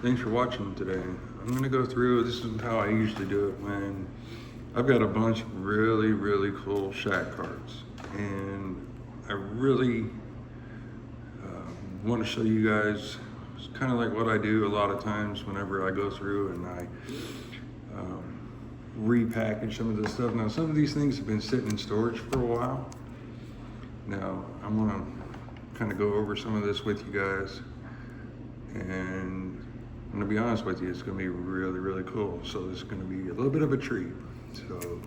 Thanks for watching today. I'm gonna go through, this is how I usually do it when I've got a bunch of really cool shack cards. And I really want to show you guys, it's kind of like what I do a lot of times whenever I go through and I repackage some of this stuff. Now, some of these things have been sitting in storage for a while. Now, I want to kind of go over some of this with you guys. And I'm gonna be honest with you, it's gonna be really cool. So this is gonna be a little bit of a treat. So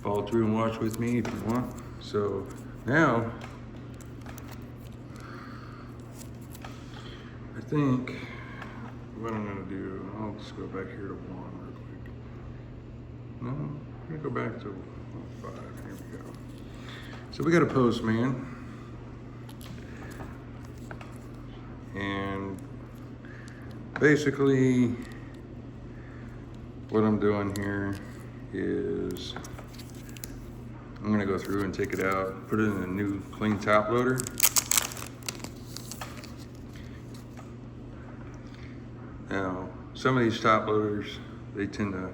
follow through and watch with me if you want. So now, I think what I'm gonna do, I'll just go back here to 1 real quick. No, I'm gonna go back to 5, here we go. So we got a postman. And basically, what I'm doing here is I'm gonna go through and take it out, put it in a new clean top loader. Now, some of these top loaders, they tend to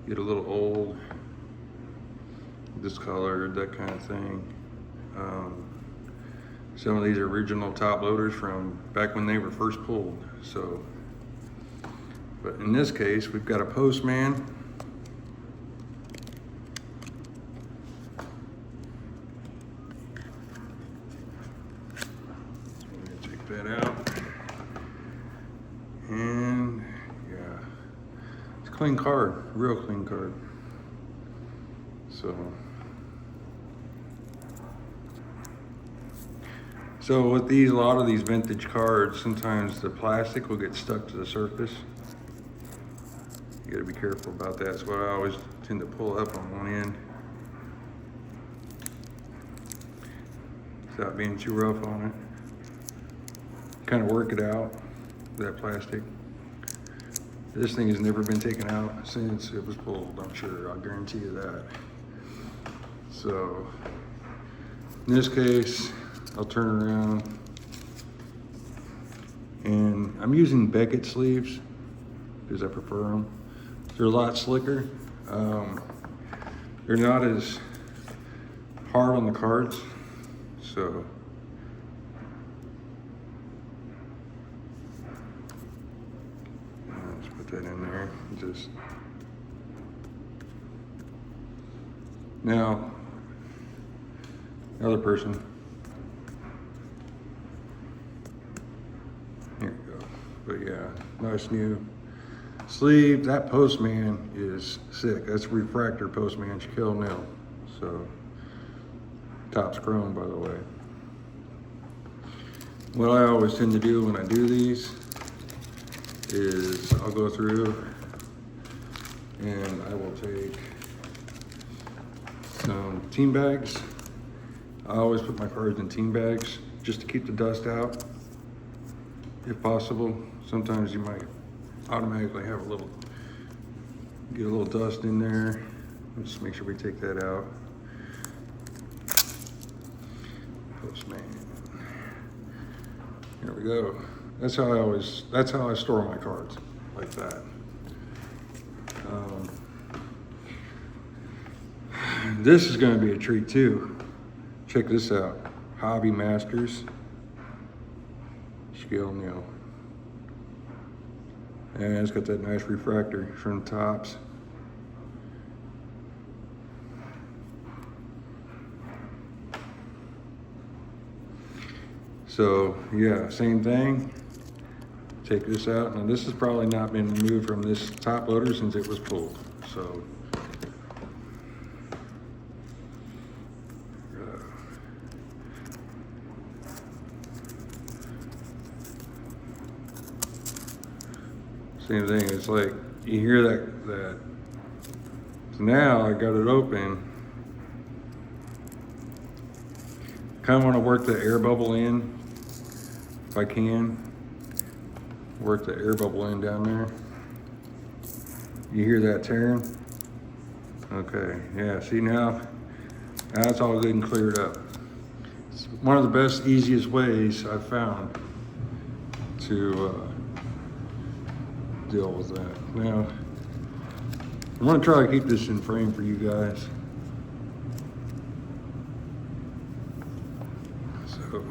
get a little old, discolored, that kind of thing. Some of these are original top loaders from back when they were first pulled. So, but in this case, we've got a postman. So we're gonna take that out. And yeah, it's a clean card, real clean card. So with these, a lot of these vintage cards, sometimes the plastic will get stuck to the surface. You gotta be careful about that. That's what I always tend to pull up on one end without being too rough on it. Kind of work it out, that plastic. This thing has never been taken out since it was pulled, I'm sure, I'll guarantee you that. So, in this case, I'll turn around, and I'm using Beckett sleeves because I prefer them. They're a lot slicker. They're not as hard on the cards, so let's put that in there. Just now, another person. Here we go. But yeah, nice new sleeve. That postman is sick. That's refractor postman, Shaquille O'Neal. So, top's chrome, by the way. What I always tend to do when I do these is I'll go through and I will take some team bags. I always put my cards in team bags just to keep the dust out, if possible. Sometimes you might automatically have get a little dust in there. Just make sure we take that out. Postman. There we go. That's how I store my cards, like that. This is gonna be a treat too. Check this out. Hobby Masters. Shaquille O'Neal. And it's got that nice refractor from the tops. So yeah, same thing. Take this out. Now this has probably not been removed from this top loader since it was pulled. So same thing. It's like you hear that. So now I got it open. Kind of want to work the air bubble in if I can. Work the air bubble in down there. You hear that tearing? Okay, yeah, see now it's all good and cleared up. It's one of the best, easiest ways I've found to deal with that. Now, I'm gonna try to keep this in frame for you guys. So,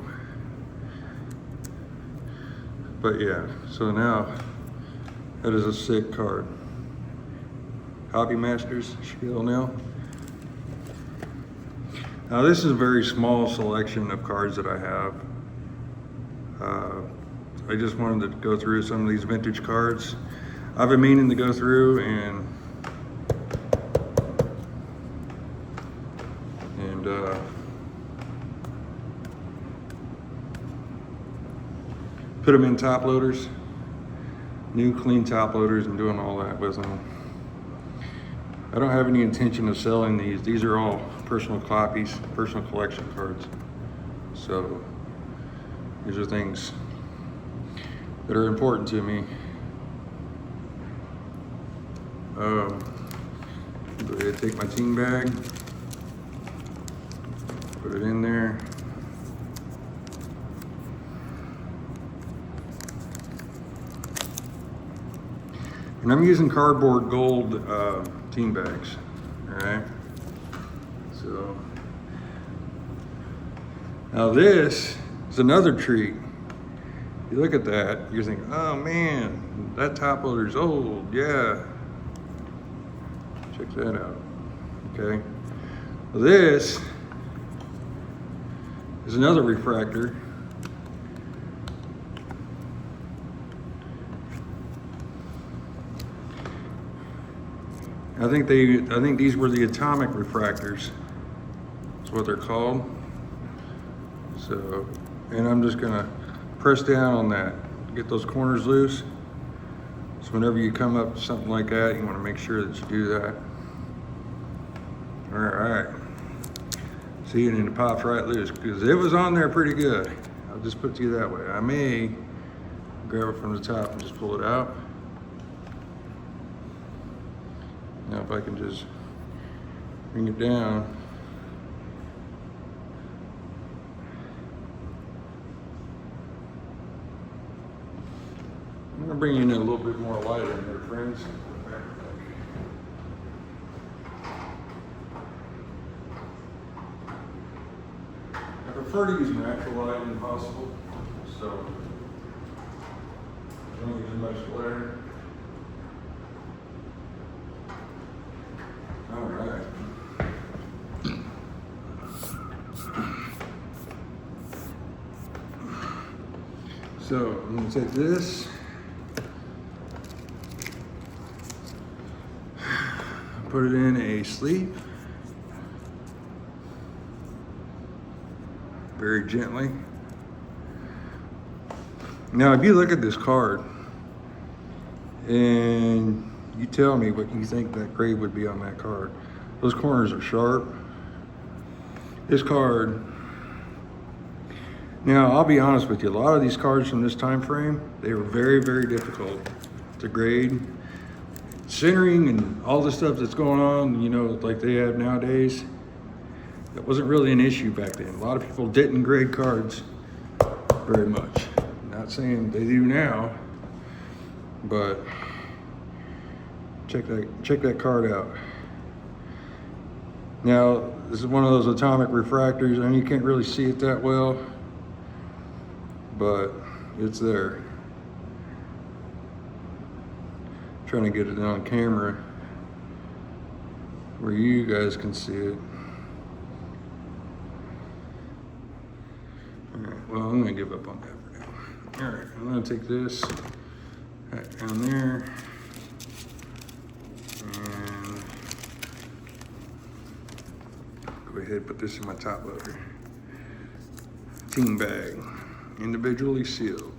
but yeah, so now, that is a sick card. Hobby Masters, Skill Nail. Now this is a very small selection of cards that I have. I just wanted to go through some of these vintage cards. I've been meaning to go through and put them in top loaders, new clean top loaders, and doing all that with them. I don't have any intention of selling these. These are all personal copies, personal collection cards. So these are things that are important to me. Go ahead and take my team bag, put it in there. And I'm using cardboard gold team bags, all right? So, now this is another treat. You look at that, you're thinking, oh man, that top loader's old, yeah. Check that out, okay? Well, this is another refractor. I think these were the atomic refractors. That's what they're called. So, and I'm just gonna press down on that, get those corners loose. So whenever you come up to something like that, you wanna make sure that you do that. All right. See, and it pops right loose, because it was on there pretty good. I'll just put it to you that way. I may grab it from the top and just pull it out. Now if I can just bring it down. I'm gonna bring in a little bit more light in here, friends. I prefer to use natural light when possible, so I don't use much glare. All right. So I'm gonna take this, put it in a sleeve, very gently. Now, if you look at this card and you tell me what you think that grade would be on that card. Those corners are sharp. This card, now I'll be honest with you, a lot of these cards from this time frame, they were very, very difficult to grade. Centering and all the stuff that's going on, you know, like they have nowadays, that wasn't really an issue back then. A lot of people didn't grade cards very much. Not saying they do now, but check that card out. Now, this is one of those atomic refractors, and you can't really see it that well, but it's there. Trying to get it on camera where you guys can see it. All right, well, I'm gonna give up on that for now. All right, I'm gonna take this right down there. And go ahead and put this in my top loader. Team bag, individually sealed.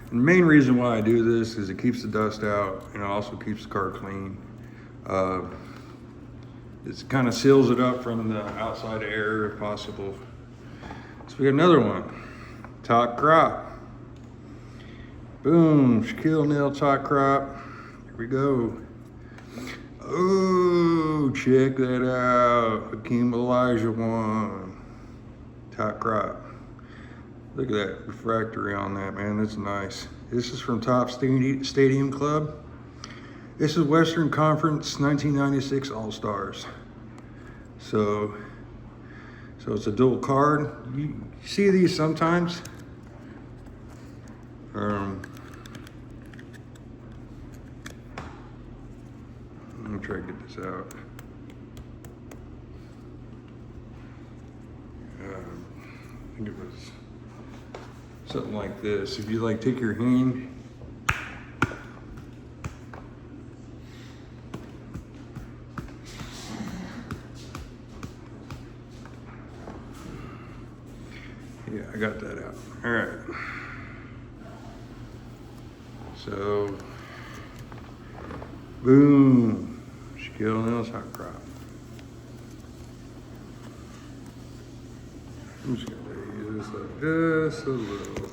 And the main reason why I do this is it keeps the dust out and it also keeps the car clean. It kind of seals it up from the outside air if possible. So we got another one, top crop. Boom, Shaquille O'Neal top crop. Here we go. Oh, check that out. Hakeem Elijah one. Top crop. Look at that refractory on that, man. That's nice. This is from Top Stadium Club. This is Western Conference 1996 All-Stars. So it's a dual card. You see these sometimes. Let me try to get this out. I think it was something like this. If you like take your hand, yeah, I got that out. All right. So, boom, Shaquille O'Neal's hot crop. I'm just gonna use this like this a little.